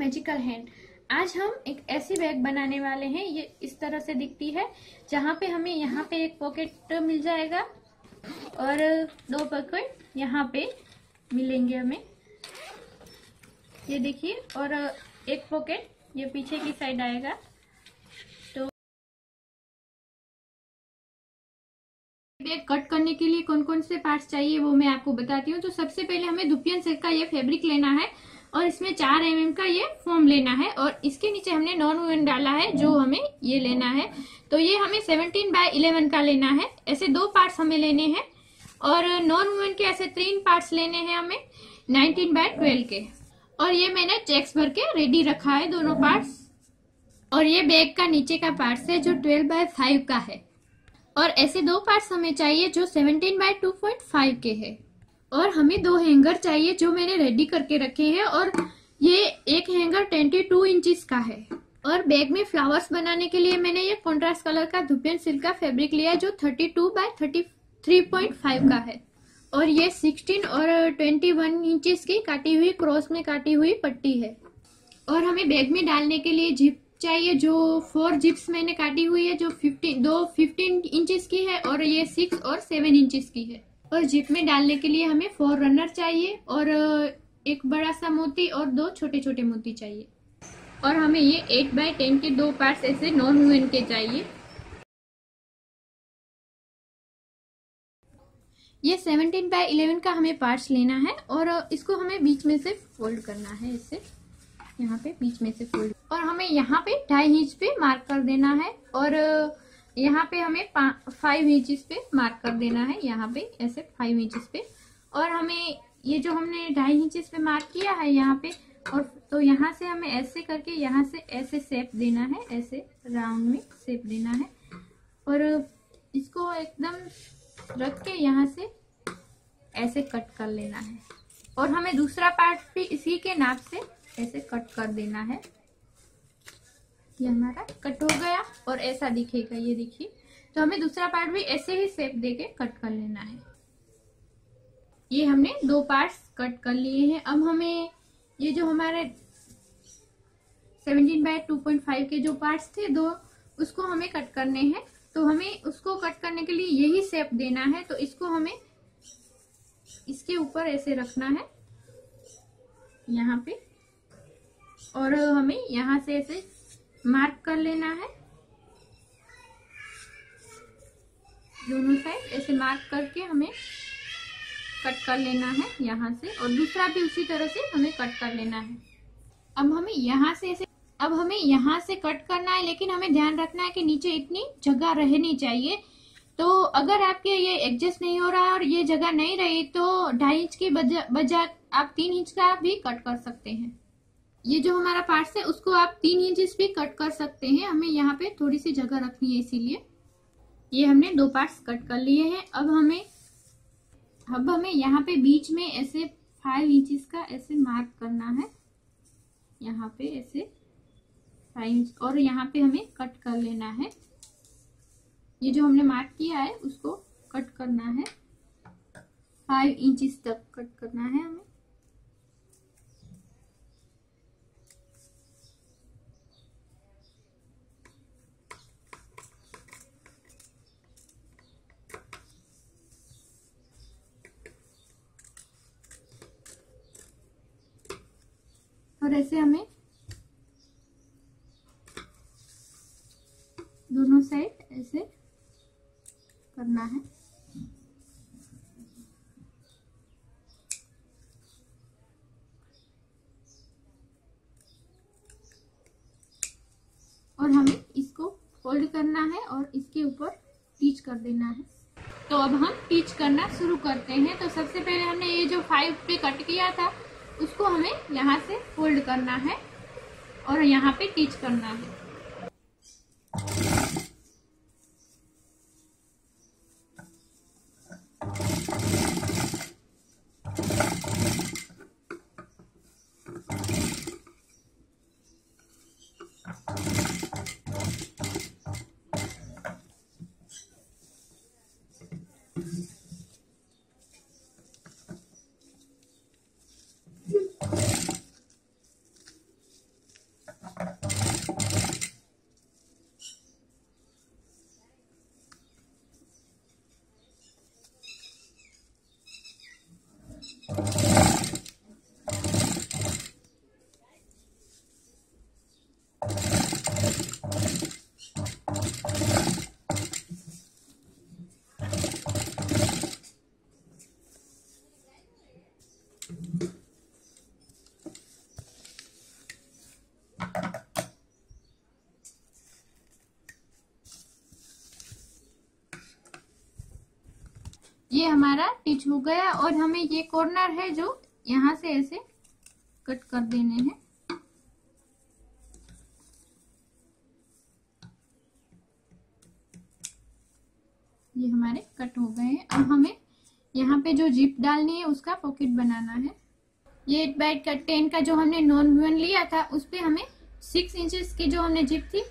Magical hand. आज हम एक ऐसी बैग बनाने वाले हैं। ये इस तरह से दिखती है, जहाँ पे हमें यहाँ पे एक पॉकेट मिल जाएगा और दो पॉकेट यहाँ पे मिलेंगे हमें, ये देखिए। और एक पॉकेट ये पीछे की साइड आएगा। तो बैग कट करने के लिए कौन कौन से पार्ट्स चाहिए वो मैं आपको बताती हूँ। तो सबसे पहले हमें दुपियन सिल्क का ये फैब्रिक लेना है और इसमें 4 mm का ये फोम लेना है और इसके नीचे हमने नॉन वूवन डाला है जो हमें ये लेना है। तो ये हमें 17x11 का लेना है। ऐसे 2 पार्ट्स हमें लेने हैं और नॉन वूवन के ऐसे 3 पार्ट्स लेने हैं हमें 19x12 के। और ये मैंने चेक्स भर के रेडी रखा है दोनों पार्ट्स। और ये बैग का नीचे का पार्ट्स है जो 12x5 का है। और ऐसे 2 पार्ट्स हमें चाहिए जो 17x2.5 के है। और हमें 2 हैंगर चाहिए जो मैंने रेडी करके रखे हैं और ये एक हैंगर 22 इंचेस का है। और बैग में फ्लावर्स बनाने के लिए मैंने ये कॉन्ट्रास्ट कलर का दुपियन सिल्क का फैब्रिक लिया है जो 32x33.5 का है। और ये 16 और 21 इंचेस की काटी हुई क्रॉस में काटी हुई पट्टी है। और हमें बैग में डालने के लिए जिप चाहिए जो 4 जिप्स मैंने काटी हुई है जो 15 इंचेस की है और ये 6 और 7 इंचेस की है। और जिप में डालने के लिए हमें 4 रनर चाहिए और एक बड़ा सा मोती और 2 छोटे छोटे मोती चाहिए। और हमें ये 8x10 के 2 पार्ट्स ऐसे नॉन वूवन के चाहिए। ये 17x11 का हमें पार्ट्स लेना है और इसको हमें बीच में से फोल्ड करना है, इससे यहाँ पे बीच में से फोल्ड। और हमें यहाँ पे 2.5 इंच पे मार्क कर देना है और यहाँ पे हमें 5 इंचेस पे मार्क कर देना है, यहाँ पे ऐसे 5 इंचेस पे। और हमें ये जो हमने 2.5 इंचेस पे मार्क किया है यहाँ पे, और तो यहाँ से हमें ऐसे करके यहाँ से ऐसे शेप देना है, ऐसे राउंड में शेप देना है। और इसको एकदम रख के यहाँ से ऐसे कट कर लेना है। और हमें दूसरा पार्ट भी इसी के नाप से ऐसे कट कर देना है। ये हमारा कट हो गया और ऐसा दिखेगा, ये देखिए। तो हमें दूसरा पार्ट भी ऐसे ही शेप देके कट कर लेना है। ये हमने 2 पार्ट्स कट कर लिए हैं। अब हमें ये जो हमारे 17x2.5 के जो पार्ट्स थे 2, उसको हमें कट करने हैं। तो हमें उसको कट करने के लिए यही शेप देना है। तो इसको हमें इसके ऊपर ऐसे रखना है यहाँ पे और हमें यहाँ से ऐसे मार्क कर लेना है, दोनों साइड ऐसे मार्क करके हमें कट कर लेना है यहाँ से। और दूसरा भी उसी तरह से हमें कट कर लेना है। अब हमें यहाँ से कट करना है, लेकिन हमें ध्यान रखना है कि नीचे इतनी जगह रहनी चाहिए। तो अगर आपके ये एडजस्ट नहीं हो रहा है और ये जगह नहीं रही तो 2.5 इंच की बजाय आप 3 इंच का भी कट कर सकते हैं। ये जो हमारा पार्ट्स है उसको आप 3 इंचेस भी कट कर सकते हैं। हमें यहाँ पे थोड़ी सी जगह रखनी है, इसीलिए ये हमने 2 पार्ट्स कट कर लिए हैं। अब हमें यहाँ पे बीच में ऐसे 5 इंचेस का ऐसे मार्क करना है, यहाँ पे ऐसे 5 इंच। और यहाँ पे हमें कट कर लेना है। ये जो हमने मार्क किया है उसको कट करना है, 5 इंचेस तक कट करना है हमें। और ऐसे हमें दोनों साइड ऐसे करना है। और हमें इसको फोल्ड करना है और इसके ऊपर टिच कर देना है। तो अब हम टिच करना शुरू करते हैं। तो सबसे पहले हमने ये जो 5 पे कट किया था उसको हमें यहाँ से फोल्ड करना है और यहाँ पे टिच करना है। ये हमारा टिच हो गया और हमें ये कॉर्नर है जो यहाँ से ऐसे कट कर देने हैं। ये हमारे कट हो गए हैं। अब हमें यहाँ पे जो जिप डालनी है उसका पॉकेट बनाना है। ये 8x10 का जो हमने नॉन वुवन लिया था उस पे हमें 6 इंचेस की जो हमने जिप थी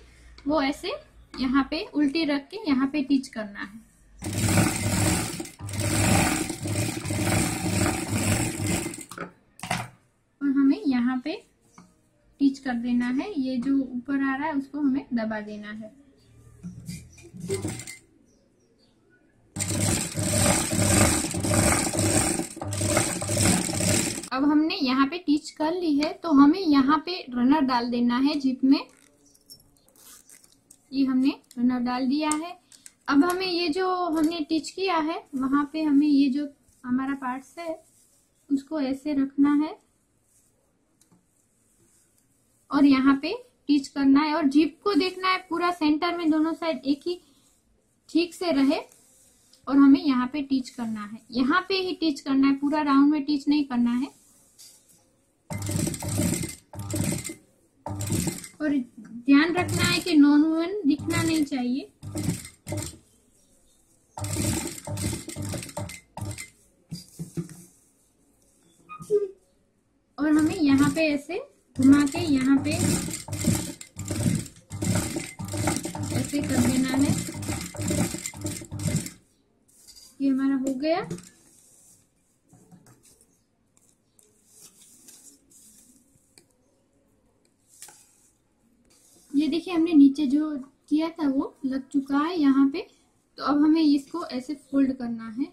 वो ऐसे यहाँ पे उल्टी रख के यहाँ पे टिच करना है। और हमें यहाँ पे टिच कर देना है। ये जो ऊपर आ रहा है उसको हमें दबा देना है। अब हमने यहाँ पे टिच कर ली है तो हमें यहाँ पे रनर डाल देना है जिप में। ये हमने रनर डाल दिया है। अब हमें ये जो हमने टिच किया है वहां पे हमें ये जो हमारा पार्ट्स है उसको ऐसे रखना है और यहाँ पे टिच करना है। और जिप को देखना है पूरा सेंटर में दोनों साइड एक ही ठीक से रहे और हमें यहाँ पे टिच करना है। यहाँ पे ही टिच करना है, पूरा राउंड में टिच नहीं करना है। और ध्यान रखना है कि नॉन वुवन दिखना नहीं चाहिए। और हमें यहाँ पे ऐसे घुमा के यहाँ पे ऐसे कर देना है। ये हमारा हो गया। ये देखिए हमने नीचे जो किया था वो लग चुका है यहाँ पे। तो अब हमें इसको ऐसे फोल्ड करना है।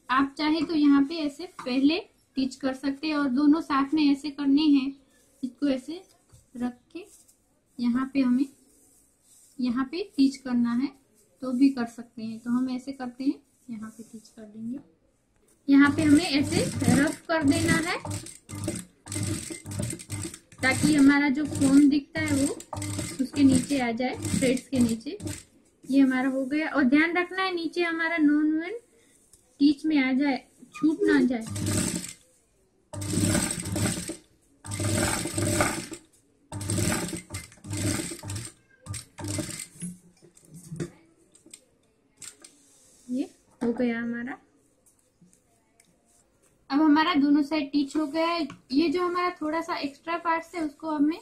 आप चाहे तो यहाँ पे ऐसे पहले टिच कर सकते हैं और दोनों साथ में ऐसे करने हैं। इसको ऐसे रख के यहाँ पे हमें यहाँ पे टिच करना है तो भी कर सकते हैं। तो हम ऐसे करते हैं, यहाँ पे टिच कर देंगे। यहाँ पे हमें ऐसे रफ कर देना है ताकि हमारा जो फोम दिखता है वो उसके नीचे आ जाए, थ्रेड्स के नीचे। ये हमारा हो गया। और ध्यान रखना है नीचे हमारा नॉन वुवन टिच में आ जाए, छूट ना जाए। ये हो गया हमारा। अब हमारा दोनों साइड टिच हो गया है। ये जो हमारा थोड़ा सा एक्स्ट्रा पार्ट्स है उसको हमें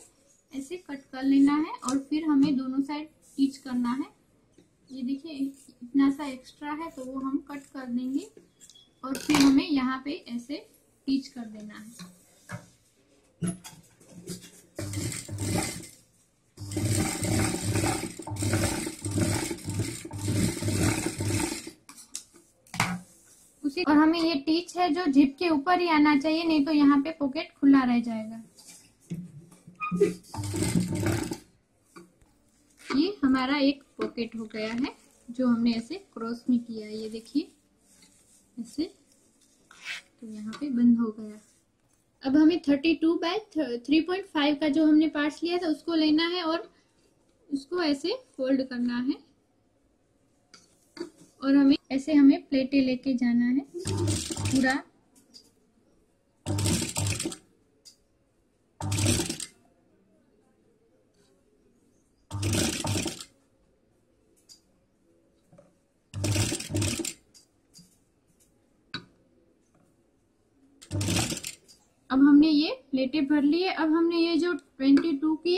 ऐसे कट कर लेना है और फिर हमें दोनों साइड टिच करना है। ये देखिए इतना सा एक्स्ट्रा है तो वो हम कट कर देंगे और फिर हमें यहाँ पे ऐसे टिच कर देना है। और हमें ये टिच है जो जिप के ऊपर ही आना चाहिए, नहीं तो यहाँ पे पॉकेट खुला रह जाएगा। ये हमारा एक पॉकेट हो गया है जो हमने ऐसे क्रॉस में किया है। ये देखिए ऐसे, तो यहाँ पे बंद हो गया। अब हमें 32/3.5 का जो हमने पार्ट्स लिया था उसको लेना है और उसको ऐसे फोल्ड करना है और हमें ऐसे हमें प्लेटें लेके जाना है पूरा। अब हमने ये प्लेटें भर ली है। अब हमने ये जो 22 की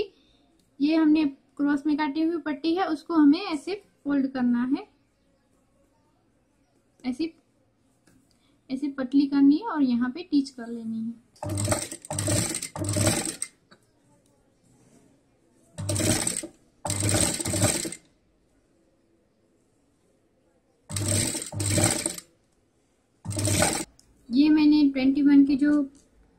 ये हमने क्रॉस में काटी हुई पट्टी है उसको हमें ऐसे फोल्ड करना है। ऐसी ऐसे पतली करनी है और यहाँ पे टिच कर लेनी है। ये मैंने 21 की जो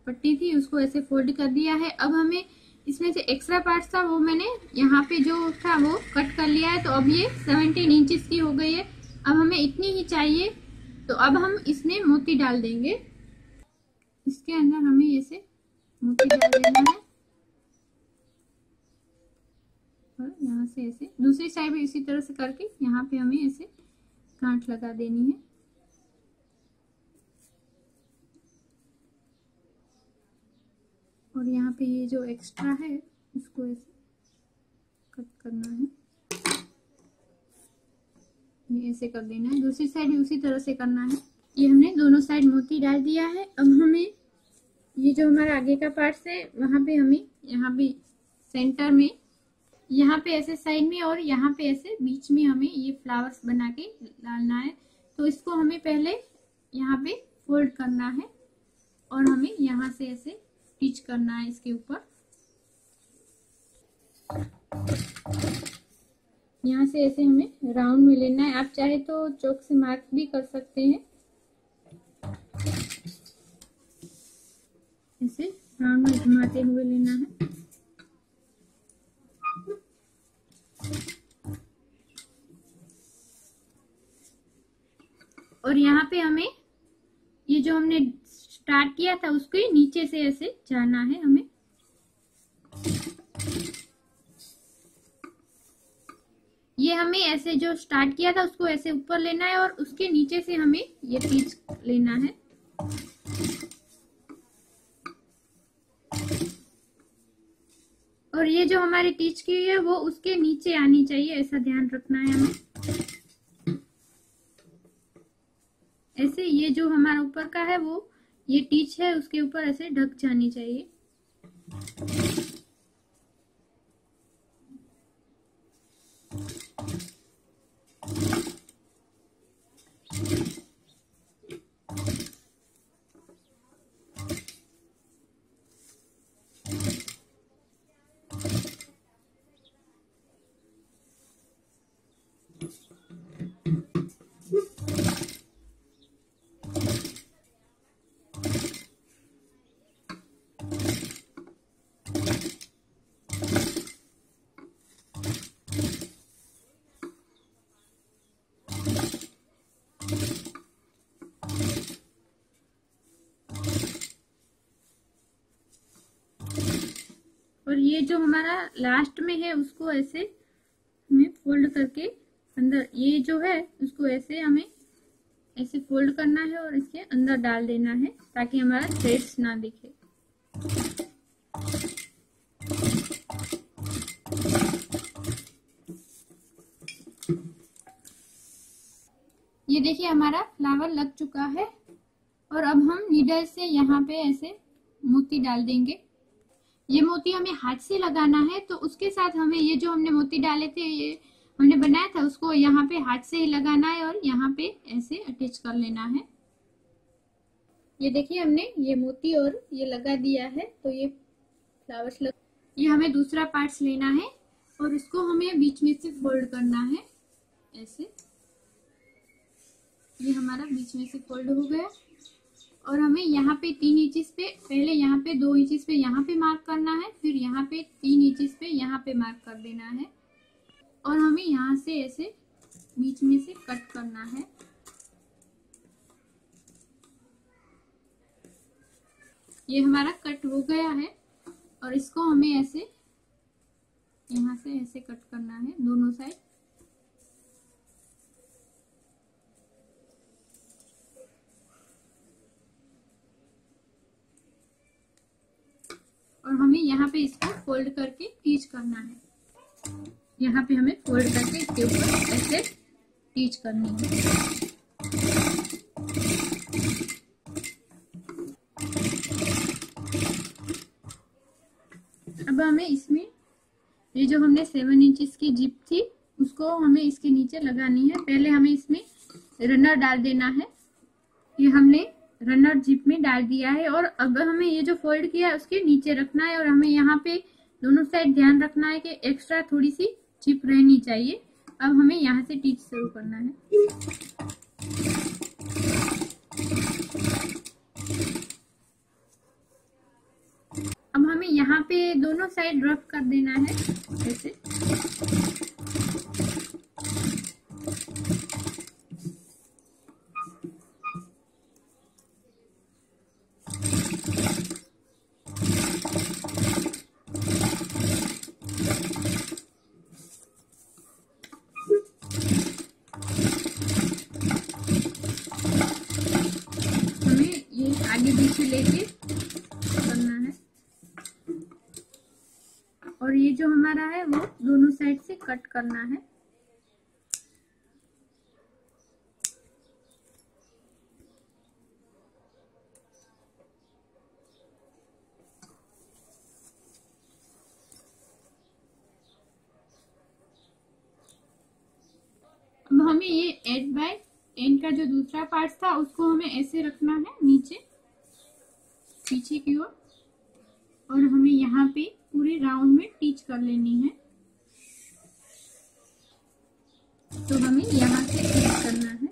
पट्टी थी उसको ऐसे फोल्ड कर दिया है। अब हमें इसमें से एक्स्ट्रा पार्ट था वो मैंने यहाँ पे जो था वो कट कर लिया है। तो अब ये 17 इंचेस की हो गई है। अब हमें इतनी ही चाहिए तो अब हम इसमें मोती डाल देंगे। इसके अंदर हमें ऐसे मोती डाल देना है और यहाँ से ऐसे दूसरी साइड भी इसी तरह से करके यहाँ पे हमें ऐसे गांठ लगा देनी है। और यहाँ पे ये जो एक्स्ट्रा है उसको ऐसे कट करना है, ये ऐसे कर देना है। दूसरी साइड भी उसी तरह से करना है। ये हमने दोनों साइड मोती डाल दिया है। अब हमें ये जो हमारा आगे का पार्ट है वहां पे हमें यहाँ भी सेंटर में, यहाँ पे ऐसे साइड में और यहाँ पे ऐसे बीच में हमें ये फ्लावर्स बना के डालना है। तो इसको हमें पहले यहाँ पे फोल्ड करना है और हमें यहाँ से ऐसे स्टिच करना है इसके ऊपर। यहाँ से ऐसे हमें राउंड में लेना है। आप चाहे तो चौक से मार्क भी कर सकते हैं। ऐसे राउंड में घुमाते हुए लेना है। और यहाँ पे हमें ये जो हमने स्टार्ट किया था उसके नीचे से ऐसे जाना है हमें। ये हमें ऐसे जो स्टार्ट किया था उसको ऐसे ऊपर लेना है और उसके नीचे से हमें ये पीच लेना है। और ये जो हमारी टीच की है वो उसके नीचे आनी चाहिए, ऐसा ध्यान रखना है हमें। ऐसे ये जो हमारा ऊपर का है वो ये टीच है उसके ऊपर ऐसे ढक जानी चाहिए। और ये जो हमारा लास्ट में है उसको ऐसे हमें फोल्ड करके अंदर, ये जो है उसको ऐसे हमें ऐसे फोल्ड करना है और इसके अंदर डाल देना है ताकि हमारा थ्रेड्स ना दिखे। ये देखिए हमारा फ्लावर लग चुका है। और अब हम नीडल से यहाँ पे ऐसे मोती डाल देंगे। ये मोती हमें हाथ से लगाना है, तो उसके साथ हमें ये जो हमने मोती डाले थे, ये हमने बनाया था, उसको यहाँ पे हाथ से ही लगाना है और यहाँ पे ऐसे अटैच कर लेना है। ये देखिए हमने ये मोती और ये लगा दिया है, तो ये फ्लावर्स लग। ये हमें दूसरा पार्ट्स लेना है और इसको हमें बीच में से फोल्ड करना है ऐसे। ये हमारा बीच में से फोल्ड हो गया और हमें यहाँ पे 3 इंचेस पे, पहले यहाँ पे 2 इंचेस पे यहाँ पे मार्क करना है, फिर यहाँ पे 3 इंचेस पे यहाँ पे मार्क कर देना है और हमें यहाँ से ऐसे बीच में से कट करना है। ये हमारा कट हो गया है और इसको हमें ऐसे यहाँ से ऐसे कट करना है दोनों साइड। और हमें यहाँ पे इसको फोल्ड करके टीच करना है। यहाँ पे हमें फोल्ड करके इसके ऊपर ऐसे टीच करनी है। अब हमें इसमें ये जो हमने 7 इंचेस की जिप थी उसको हमें इसके नीचे लगानी है। पहले हमें इसमें रनर डाल देना है। ये हमने रनर जिप में डाल दिया है और अब हमें ये जो फोल्ड किया है उसके नीचे रखना है और हमें यहाँ पे दोनों साइड ध्यान रखना है कि एक्स्ट्रा थोड़ी सी जिप रहनी चाहिए। अब हमें यहाँ से टीच शुरू करना है। अब हमें यहाँ पे दोनों साइड रफ कर देना है ऐसे। और ये जो हमारा है वो दोनों साइड से कट करना है। अब हमें ये 8x10 का जो दूसरा पार्ट था उसको हमें ऐसे रखना है नीचे पीछे की ओर, और हमें यहाँ पे पूरे राउंड में टीच कर लेनी है। तो हमें यहाँ से टीच करना है।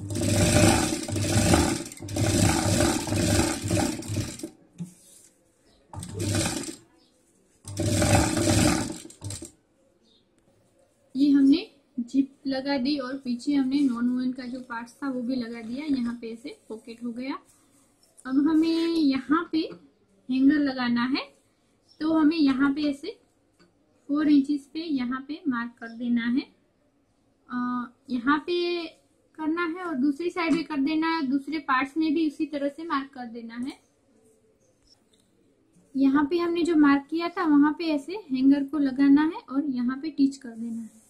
ये हमने जिप लगा दी और पीछे हमने नॉन वोवन का जो पार्ट था वो भी लगा दिया। यहाँ पे ऐसे पॉकेट हो गया। अब हमें यहाँ पे हैंगर लगाना है, तो हमें यहाँ पे ऐसे 4 इंचेस पे यहाँ पे मार्क कर देना है। यहाँ पे करना है और दूसरी साइड भी कर देना है, दूसरे पार्ट्स में भी उसी तरह से मार्क कर देना है। यहाँ पे हमने जो मार्क किया था वहां पे ऐसे हैंगर को लगाना है और यहाँ पे टीच कर देना है।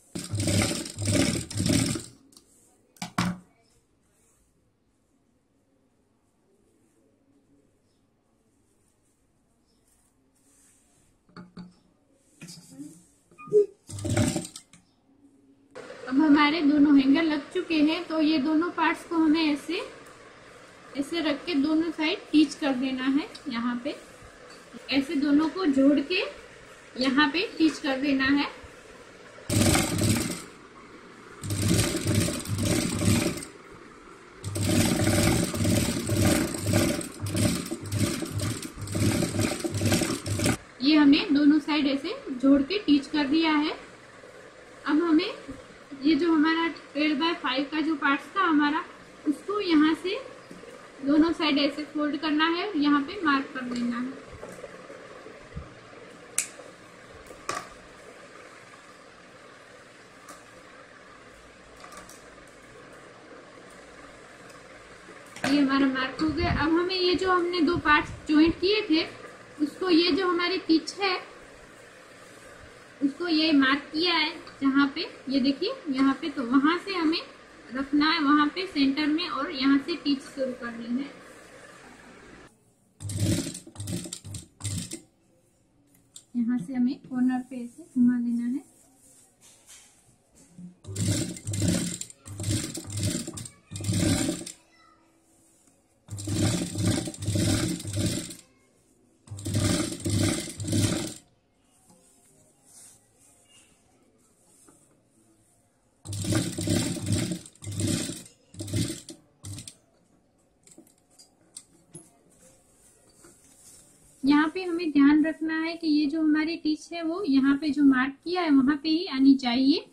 अब हमारे दोनों हैंगर लग चुके हैं, तो ये दोनों पार्ट्स को हमें ऐसे ऐसे रख के दोनों साइड टीच कर देना है। यहाँ पे ऐसे दोनों को जोड़ के यहाँ पे टीच कर देना है। ये हमने दोनों साइड ऐसे जोड़ के टीच कर दिया है। अब हमें ये जो हमारा 12x5 का जो पार्ट था हमारा, उसको यहाँ से दोनों साइड ऐसे फोल्ड करना है, यहाँ पे मार्क कर देना है। ये हमारा मार्क हो गया। अब हमें ये जो हमने दो पार्ट्स जॉइंट किए थे उसको, ये जो हमारी पिच है उसको ये मार्क किया है जहाँ पे, ये देखिए यहाँ पे, तो वहां से हमें रखना है वहां पे सेंटर में, और यहाँ से टीच शुरू करनी है। यहाँ से हमें कॉर्नर पे ऐसे घुमा देना है। यहाँ पे हमें ध्यान रखना है कि ये जो हमारी टीच है वो यहाँ पे जो मार्क किया है वहां पे ही आनी चाहिए।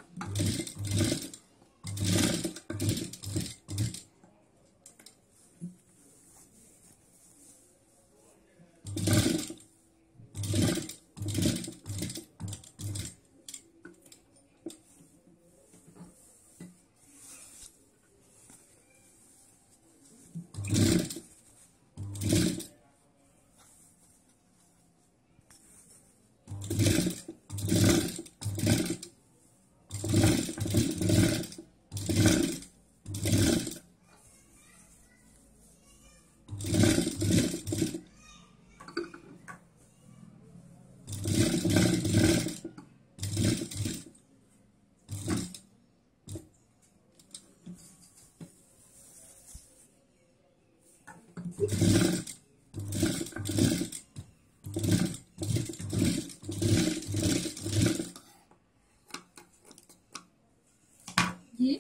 ये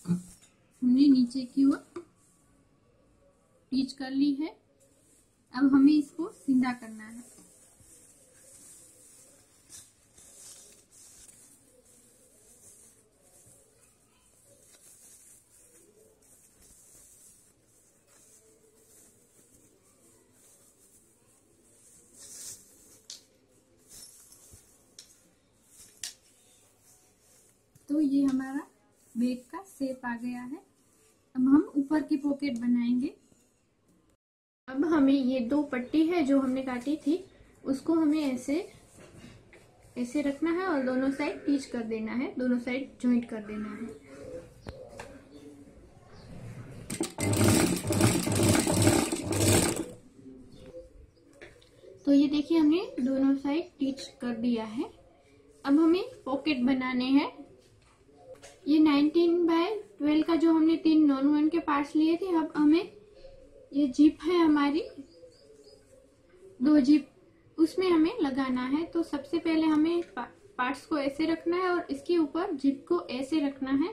हमने नीचे की ओर टीच कर ली है। अब हमें इसको सीधा करना है। तो ये हमारा बैग का शेप आ गया है। अब हम ऊपर की पॉकेट बनाएंगे। अब हमें ये दो पट्टी है जो हमने काटी थी उसको हमें ऐसे ऐसे रखना है और दोनों साइड टीच कर देना है, दोनों साइड जॉइंट कर देना है। तो ये देखिए हमने दोनों साइड टीच कर दिया है। अब हमें पॉकेट बनाने हैं। ये 19x12 का जो हमने 3 नॉन-1 के पार्ट्स लिए थे, अब हमें ये जिप है हमारी 2 जिप, उसमें हमें लगाना है। तो सबसे पहले हमें पार्ट्स को ऐसे रखना है और इसके ऊपर जिप को ऐसे रखना है।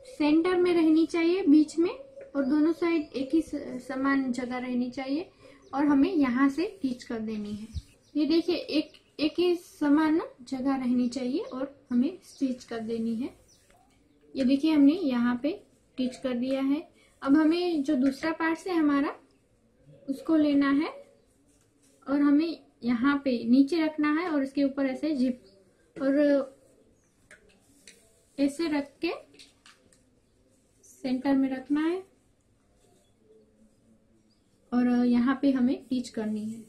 सेंटर में रहनी चाहिए बीच में, और दोनों साइड एक ही समान जगह रहनी चाहिए, और हमें यहाँ से टीच कर देनी है। ये देखिए एक ही समान जगह रहनी चाहिए और हमें स्टिच कर देनी है। ये देखिए हमने यहाँ पे टीच कर दिया है। अब हमें जो दूसरा पार्ट है हमारा, उसको लेना है और हमें यहाँ पे नीचे रखना है और इसके ऊपर ऐसे जिप, और ऐसे रख के सेंटर में रखना है और यहाँ पे हमें टीच करनी है।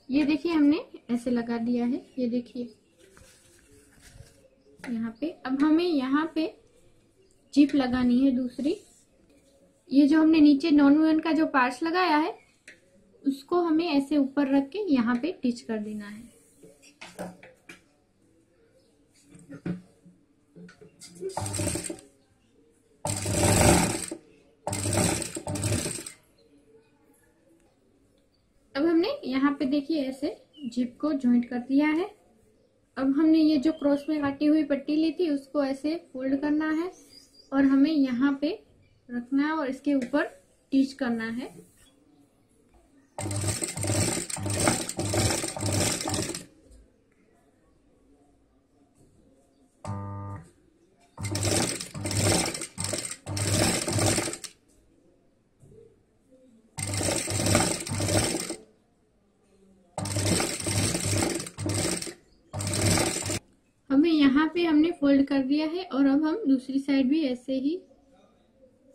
ये देखिए हमने ऐसे लगा दिया है, ये देखिए यहाँ पे। अब हमें यहाँ पे जिप लगानी है दूसरी। ये जो हमने नीचे नॉन-1 का जो पार्ट्स लगाया है, उसको हमें ऐसे ऊपर रख के यहाँ पे टिच कर देना है। अब हमने यहाँ पे देखिए ऐसे जिप को जॉइंट कर दिया है। अब हमने ये जो क्रॉस में काटी हुई पट्टी ली थी, उसको ऐसे फोल्ड करना है और हमें यहाँ पे रखना है और इसके ऊपर टिच करना है। हमें यहाँ पे हमने फोल्ड कर दिया है और अब हम दूसरी साइड भी ऐसे ही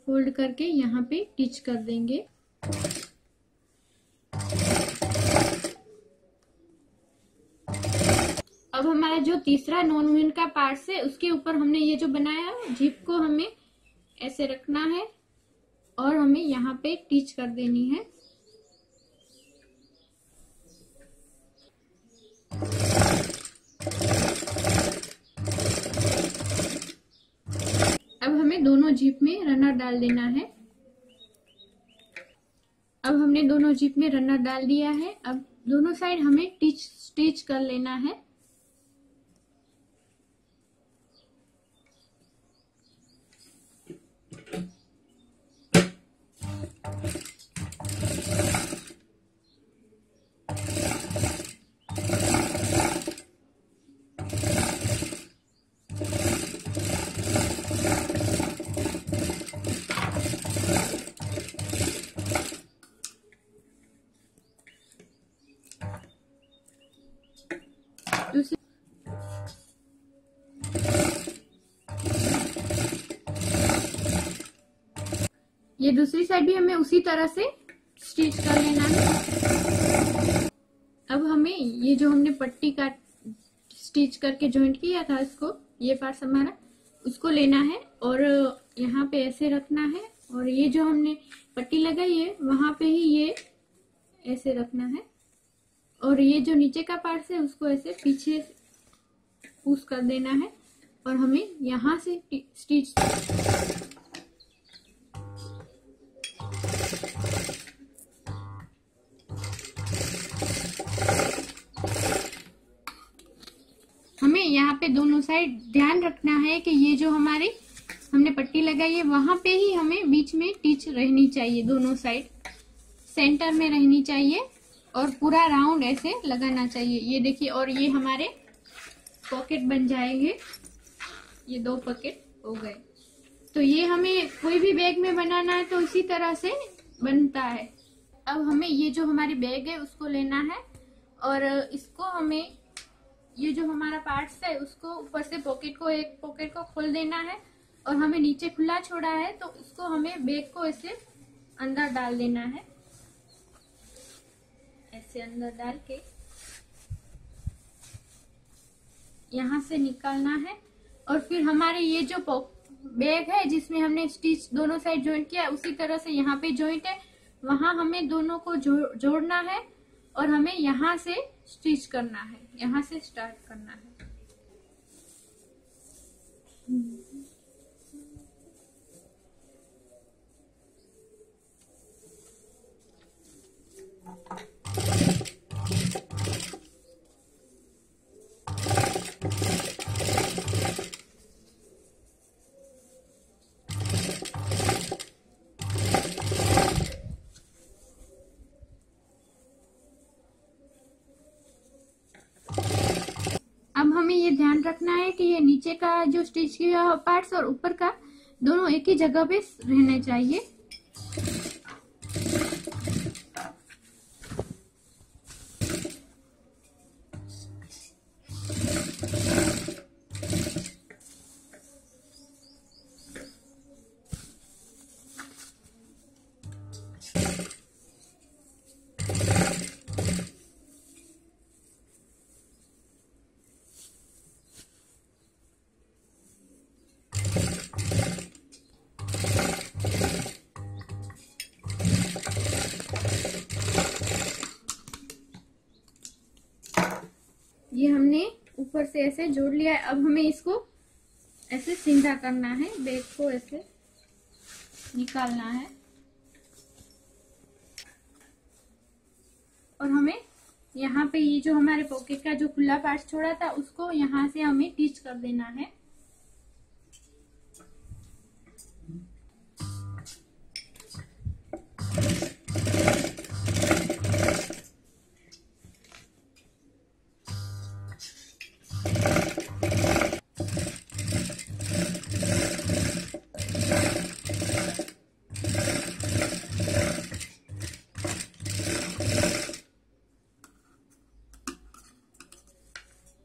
फोल्ड करके यहाँ पे टिच कर देंगे। अब हमारा जो तीसरा नॉन-विन का पार्ट है, उसके ऊपर हमने ये जो बनाया है जिप को हमें ऐसे रखना है और हमें यहाँ पे टिच कर देनी है। अब हमें दोनों जिप में रनर डाल देना है। अब हमने दोनों जिप में रनर डाल दिया है। अब दोनों साइड हमें स्टिच कर लेना है। ये दूसरी साइड भी हमें उसी तरह से स्टिच कर लेना है। अब हमें ये जो हमने पट्टी का स्टिच करके जॉइंट किया था, इसको, ये पार्ट हमारा, उसको लेना है और यहाँ पे ऐसे रखना है और ये जो हमने पट्टी लगाई है वहां पे ही ये ऐसे रखना है और ये जो नीचे का पार्ट है उसको ऐसे पीछे पुश कर देना है और हमें यहाँ से स्टिच हमें यहाँ पे दोनों साइड ध्यान रखना है कि ये जो हमारी हमने पट्टी लगाई है वहां पे ही हमें बीच में टिच रहनी चाहिए, दोनों साइड सेंटर में रहनी चाहिए और पूरा राउंड ऐसे लगाना चाहिए। ये देखिए, और ये हमारे पॉकेट बन जाएंगे। ये 2 पॉकेट हो गए। तो ये हमें कोई भी बैग में बनाना है तो इसी तरह से बनता है। अब हमें ये जो हमारी बैग है उसको लेना है और इसको हमें ये जो हमारा पार्ट्स है उसको ऊपर से एक पॉकेट को खोल देना है और हमें नीचे खुला छोड़ा है तो उसको हमें बैग को ऐसे अंदर डाल देना है, ऐसे अंदर डाल के यहाँ से निकालना है। और फिर हमारे ये जो बैग है जिसमें हमने स्टिच दोनों साइड ज्वाइंट किया उसी तरह से यहाँ पे ज्वाइंट है, वहां हमें दोनों को जोड़ना है और हमें यहाँ से स्टिच करना है, यहाँ से स्टार्ट करना है। अब हमें ये ध्यान रखना है कि ये नीचे का जो स्टिच किया पार्ट्स और ऊपर का दोनों एक ही जगह पे रहने चाहिए। ये हमने ऊपर से ऐसे जोड़ लिया है। अब हमें इसको ऐसे सीधा करना है, बैग को ऐसे निकालना है और हमें यहाँ पे ये जो हमारे पॉकेट का जो खुला पार्ट छोड़ा था उसको यहाँ से हमें टिच कर देना है।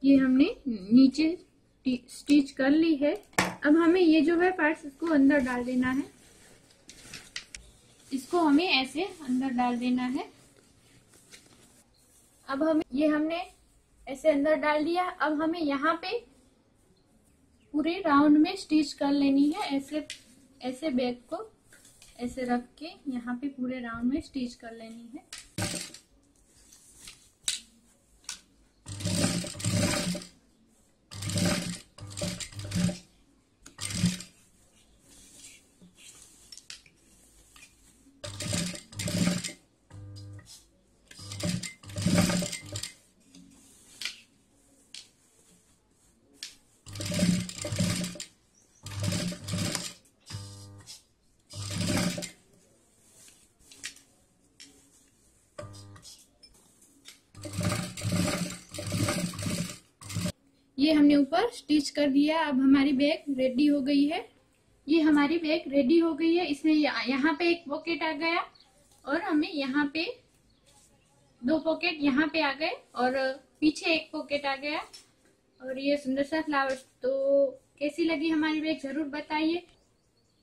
ये हमने नीचे स्टिच कर ली है। अब हमें ये जो है पार्ट्स इसको अंदर डाल देना है, इसको हमें ऐसे अंदर डाल देना है। अब हमने ऐसे अंदर डाल दिया। अब हमें यहाँ पे पूरे राउंड में स्टिच कर लेनी है, ऐसे बैग को ऐसे रख के यहाँ पे पूरे राउंड में स्टिच कर लेनी है। ये हमने ऊपर स्टिच कर दिया। अब हमारी बैग रेडी हो गई है। ये हमारी बैग रेडी हो गई है। इसमें यहाँ पे एक पॉकेट आ गया और हमें यहाँ पे 2 पॉकेट यहाँ पे आ गए और पीछे एक पॉकेट आ गया और ये सुंदर सा फ्लावर। तो कैसी लगी हमारी बैग जरूर बताइए।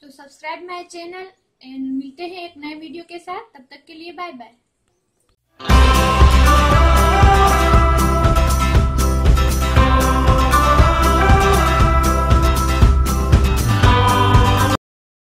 तो सब्सक्राइब माय चैनल एंड मिलते हैं एक नए वीडियो के साथ। तब तक के लिए बाय बाय।